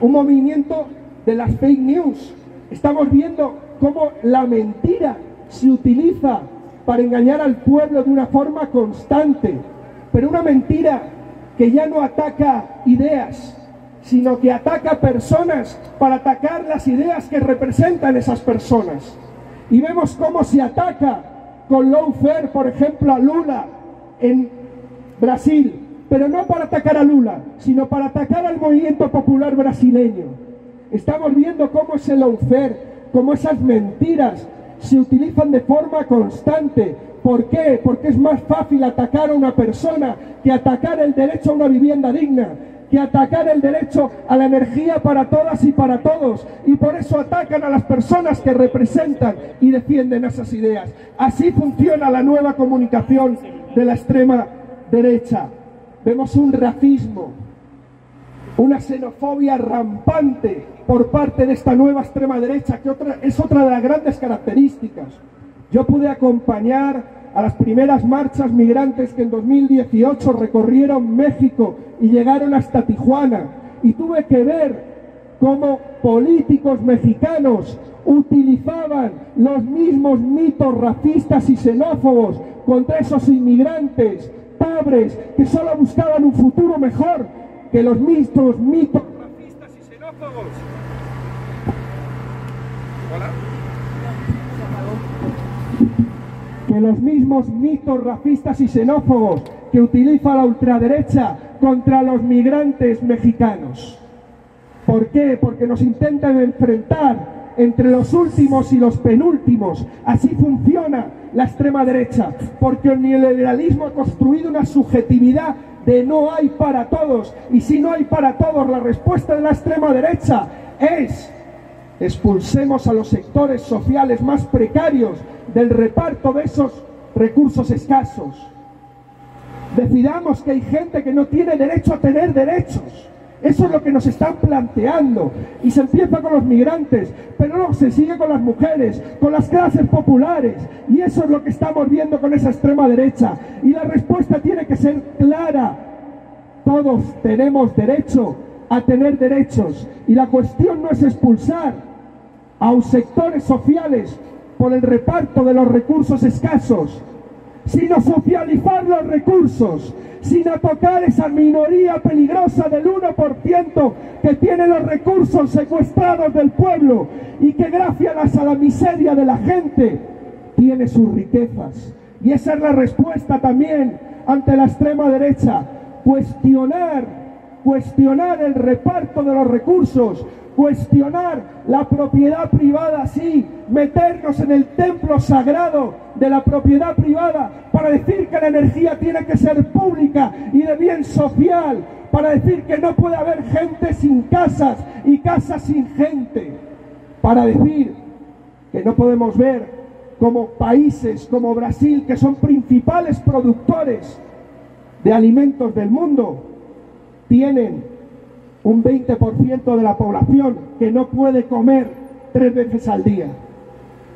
un movimiento de las fake news. Estamos viendo cómo la mentira se utiliza para engañar al pueblo de una forma constante, pero una mentira que ya no ataca ideas, sino que ataca personas para atacar las ideas que representan esas personas. Y vemos cómo se ataca con lawfare, por ejemplo, a Lula en Brasil, pero no para atacar a Lula, sino para atacar al movimiento popular brasileño. Estamos viendo cómo ese lawfare, cómo esas mentiras se utilizan de forma constante. ¿Por qué? Porque es más fácil atacar a una persona que atacar el derecho a una vivienda digna, que atacar el derecho a la energía para todas y para todos, y por eso atacan a las personas que representan y defienden esas ideas. Así funciona la nueva comunicación de la extrema derecha. Vemos un racismo, una xenofobia rampante por parte de esta nueva extrema derecha, que es otra de las grandes características. Yo pude acompañar a las primeras marchas migrantes que en 2018 recorrieron México y llegaron hasta Tijuana, y tuve que ver cómo políticos mexicanos utilizaban los mismos mitos racistas y xenófobos contra esos inmigrantes pobres que solo buscaban un futuro mejor que los mismos mitos racistas y xenófobos. Hola. Que los mismos mitos racistas y xenófobos que utiliza la ultraderecha contra los migrantes mexicanos. ¿Por qué? Porque nos intentan enfrentar entre los últimos y los penúltimos. Así funciona la extrema derecha, porque el neoliberalismo ha construido una subjetividad de no hay para todos, y si no hay para todos, la respuesta de la extrema derecha es: expulsemos a los sectores sociales más precarios del reparto de esos recursos escasos. Decidamos que hay gente que no tiene derecho a tener derechos. Eso es lo que nos están planteando. Y se empieza con los migrantes, pero luego se sigue con las mujeres, con las clases populares. Y eso es lo que estamos viendo con esa extrema derecha. Y la respuesta tiene que ser clara. Todos tenemos derecho a tener derechos. Y la cuestión no es expulsar a los sectores sociales por el reparto de los recursos escasos, sino socializar los recursos, sin tocar esa minoría peligrosa del 1% que tiene los recursos secuestrados del pueblo y que gracias a la miseria de la gente tiene sus riquezas. Y esa es la respuesta también ante la extrema derecha: cuestionar el reparto de los recursos, cuestionar la propiedad privada, sí, meternos en el templo sagrado de la propiedad privada para decir que la energía tiene que ser pública y de bien social, para decir que no puede haber gente sin casas y casas sin gente, para decir que no podemos ver como países como Brasil, que son principales productores de alimentos del mundo, tienen un 20% de la población que no puede comer 3 veces al día.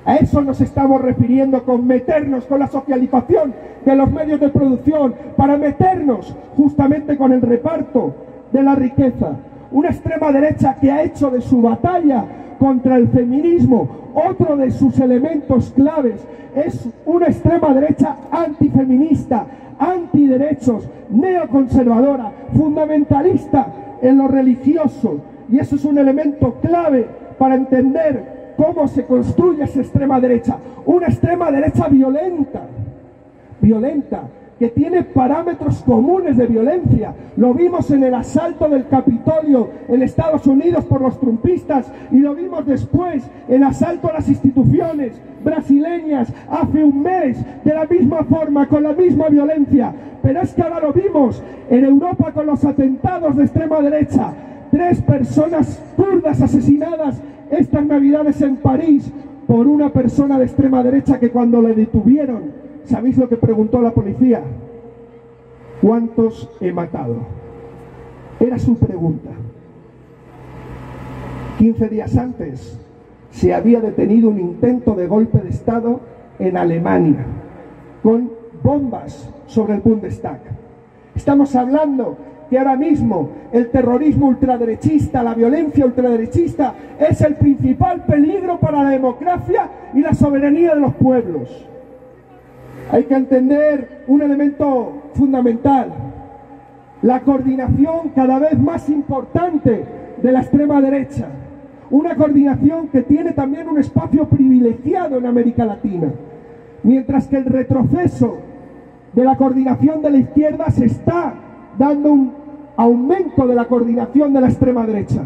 A eso nos estamos refiriendo con meternos con la socialización de los medios de producción, para meternos justamente con el reparto de la riqueza. una extrema derecha que ha hecho de su batalla contra el feminismo otro de sus elementos claves. Es una extrema derecha antifeminista, antiderechos, neoconservadora, fundamentalista en lo religioso, y eso es un elemento clave para entender cómo se construye esa extrema derecha. Una extrema derecha violenta, que tiene parámetros comunes de violencia. Lo vimos en el asalto del Capitolio en Estados Unidos por los trumpistas, y lo vimos después en el asalto a las instituciones brasileñas hace un mes, de la misma forma, con la misma violencia. Pero es que ahora lo vimos en Europa con los atentados de extrema derecha. 3 personas kurdas asesinadas estas Navidades en París por una persona de extrema derecha que cuando le detuvieron, ¿sabéis lo que preguntó la policía? ¿Cuántos he matado? Era su pregunta. 15 días antes se había detenido un intento de golpe de Estado en Alemania con bombas sobre el Bundestag. Estamos hablando que ahora mismo el terrorismo ultraderechista, la violencia ultraderechista es el principal peligro para la democracia y la soberanía de los pueblos. Hay que entender un elemento fundamental: la coordinación cada vez más importante de la extrema derecha. Una coordinación que tiene también un espacio privilegiado en América Latina. Mientras que el retroceso de la coordinación de la izquierda, se está dando un aumento de la coordinación de la extrema derecha.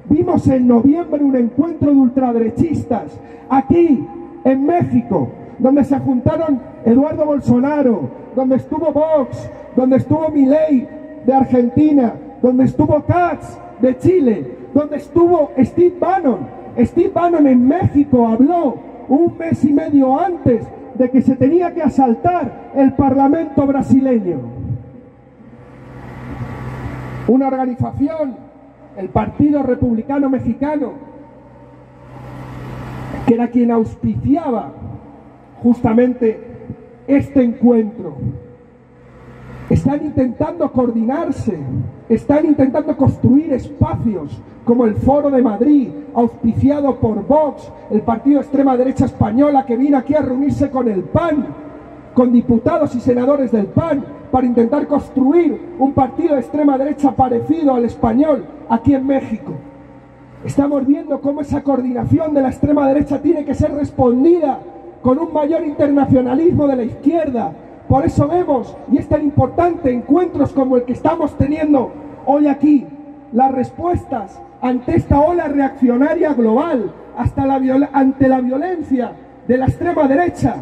Vimos en noviembre un encuentro de ultraderechistas aquí en México, donde se juntaron Eduardo Bolsonaro, donde estuvo Vox, donde estuvo Milei de Argentina, donde estuvo Katz de Chile, donde estuvo Steve Bannon. Steve Bannon en México habló un mes y medio antes de que se tenía que asaltar el Parlamento brasileño. Una organización, el Partido Republicano Mexicano, que era quien auspiciaba justamente este encuentro. Están intentando coordinarse, están intentando construir espacios como el Foro de Madrid, auspiciado por Vox, el partido de extrema derecha española, que vino aquí a reunirse con el PAN, con diputados y senadores del PAN, para intentar construir un partido de extrema derecha parecido al español aquí en México. Estamos viendo cómo esa coordinación de la extrema derecha tiene que ser respondida con un mayor internacionalismo de la izquierda. Por eso vemos, y es tan importante, encuentros como el que estamos teniendo hoy aquí, las respuestas ante esta ola reaccionaria global, ante la violencia de la extrema derecha,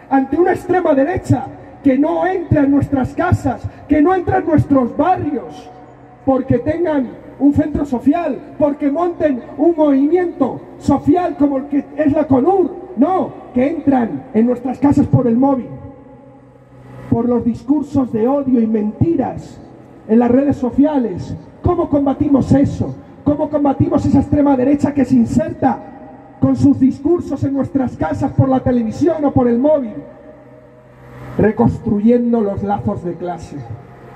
ante una extrema derecha que no entra en nuestras casas, que no entra en nuestros barrios, porque tengan un centro social, porque monten un movimiento social como el que es la CONUR. No, que entran en nuestras casas por el móvil, por los discursos de odio y mentiras en las redes sociales. ¿Cómo combatimos eso? ¿Cómo combatimos esa extrema derecha que se inserta con sus discursos en nuestras casas por la televisión o por el móvil? Reconstruyendo los lazos de clase,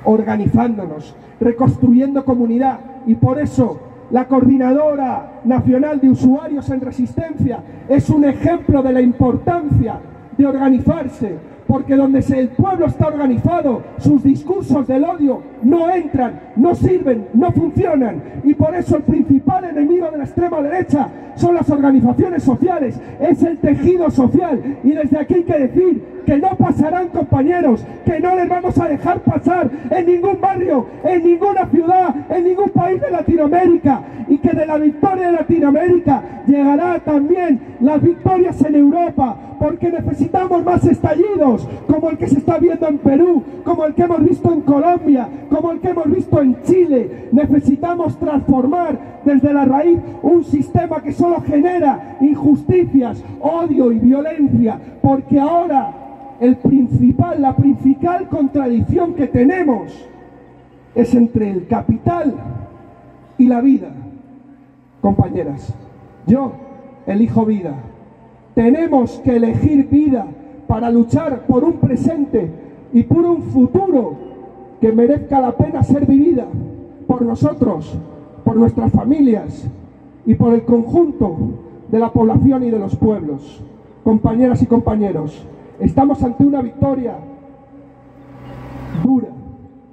organizándonos, reconstruyendo comunidad. Y por eso la Coordinadora Nacional de Usuarios en Resistencia es un ejemplo de la importancia de organizarse, porque donde el pueblo está organizado, sus discursos del odio no entran, no sirven, no funcionan. Y por eso el principal enemigo de la extrema derecha son las organizaciones sociales, es el tejido social. Y desde aquí hay que decir que no pasarán, compañeros, que no les vamos a dejar pasar en ningún barrio, en ninguna ciudad, en ningún país de Latinoamérica, y que de la victoria de Latinoamérica llegará también las victorias en Europa, porque necesitamos más estallidos como el que se está viendo en Perú, como el que hemos visto en Colombia, como el que hemos visto en Chile. Necesitamos transformar desde la raíz un sistema que solo genera injusticias, odio y violencia, porque ahora la principal contradicción que tenemos es entre el capital y la vida. Compañeras, yo elijo vida. Tenemos que elegir vida para luchar por un presente y por un futuro que merezca la pena ser vivida por nosotros, por por nuestras familias y por el conjunto de la población y de los pueblos. Compañeras y compañeros, estamos ante una victoria dura,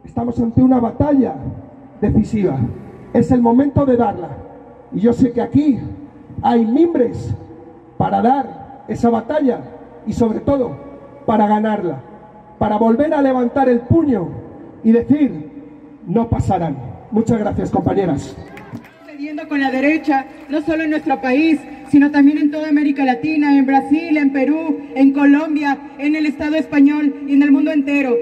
estamos ante una batalla decisiva. Es el momento de darla, y yo sé que aquí hay mimbres para dar esa batalla y sobre todo para ganarla, para volver a levantar el puño y decir: no pasarán. Muchas gracias, compañeras. Sucediendo con la derecha, no solo en nuestro país, sino también en toda América Latina, en Brasil, en Perú, en Colombia, en el Estado español y en el mundo entero.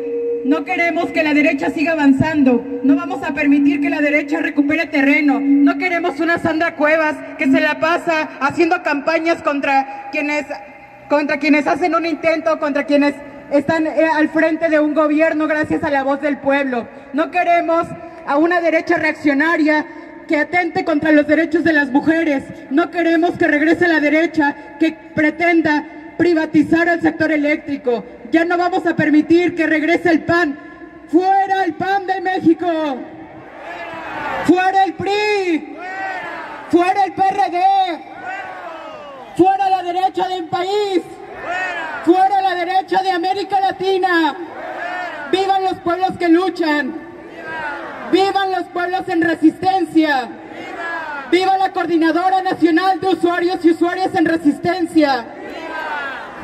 No queremos que la derecha siga avanzando, no vamos a permitir que la derecha recupere terreno, no queremos una Sandra Cuevas que se la pasa haciendo campañas contra quienes hacen un intento, contra quienes están al frente de un gobierno gracias a la voz del pueblo. No queremos a una derecha reaccionaria que atente contra los derechos de las mujeres. No queremos que regrese la derecha que pretenda privatizar el sector eléctrico. Ya no vamos a permitir que regrese el PAN. ¡Fuera el PAN de México! ¡Fuera el PRI! ¡Fuera el PRD! ¡Fuera la derecha del país! ¡Fuera la derecha de América Latina! ¡Vivan los pueblos que luchan! ¡Vivan los pueblos en resistencia! ¡Viva la Coordinadora Nacional de Usuarios y Usuarias en Resistencia!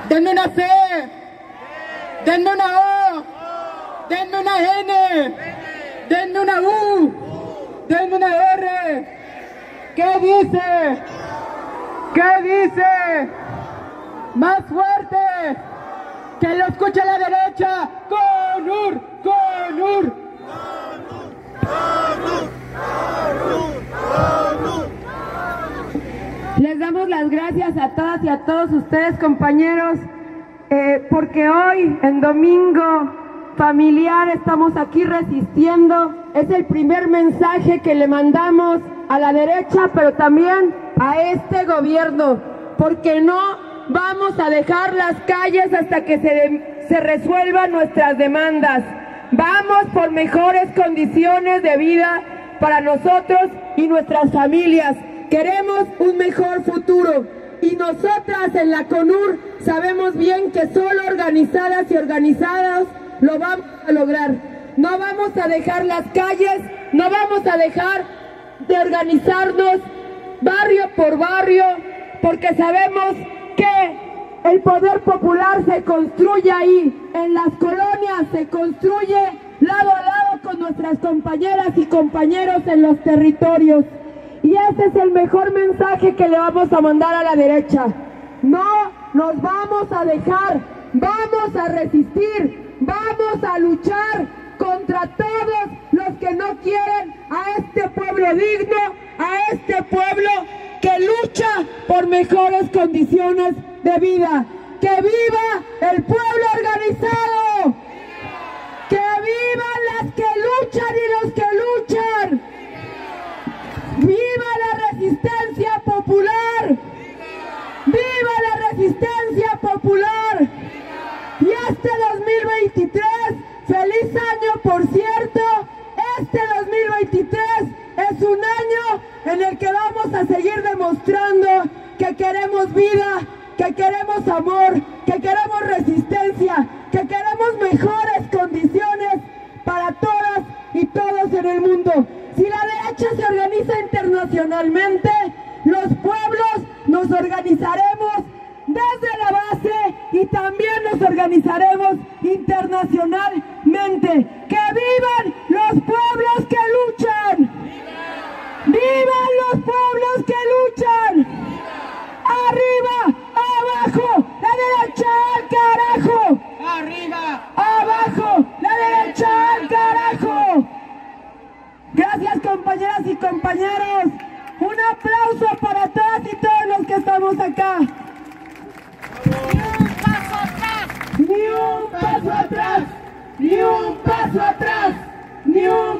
¡Denme una C! ¡Denme una O! ¡Denme una N! ¡Denme una U! ¡Denme una R! ¿Qué dice? ¿Qué dice? ¡Más fuerte! ¡Que lo escuche la derecha! ¡CONUR! ¡CONUR! Les damos las gracias a todas y a todos ustedes, compañeros, porque hoy, en domingo familiar, estamos aquí resistiendo. Es el primer mensaje que le mandamos a la derecha, pero también a este gobierno, porque no vamos a dejar las calles hasta que se resuelvan nuestras demandas. Vamos por mejores condiciones de vida para nosotros y nuestras familias. Queremos un mejor futuro y nosotras en la CONUR sabemos bien que solo organizadas y organizados lo vamos a lograr. No vamos a dejar las calles, no vamos a dejar de organizarnos barrio por barrio, porque sabemos que el poder popular se construye ahí, en las colonias, se construye lado a lado con nuestras compañeras y compañeros en los territorios. Y ese es el mejor mensaje que le vamos a mandar a la derecha. No nos vamos a dejar, vamos a resistir, vamos a luchar contra todos los que no quieren a este pueblo digno, a este pueblo que lucha por mejores condiciones de vida. ¡Que viva el pueblo organizado! ¡Que vivan las que luchan y los que luchan! ¡Viva la resistencia popular! ¡Viva la resistencia popular! Y este 2023, feliz año por cierto, este 2023 es un año en el que vamos a seguir demostrando que queremos vida, que queremos amor, que queremos resistencia, que queremos mejores condiciones para todas y todos en el mundo. Si la derecha se organiza internacionalmente, los pueblos nos organizaremos desde la base y también nos organizaremos internacionalmente. ¡Que vivan los pueblos que luchan! ¡Vivan los pueblos que luchan! ¡Arriba! ¡Abajo! ¡La derecha al carajo! ¡Arriba! ¡Abajo! ¡La derecha al carajo! Gracias, compañeras y compañeros. Un aplauso para todas y todos los que estamos acá. Ni un paso atrás, ni un paso atrás, ni un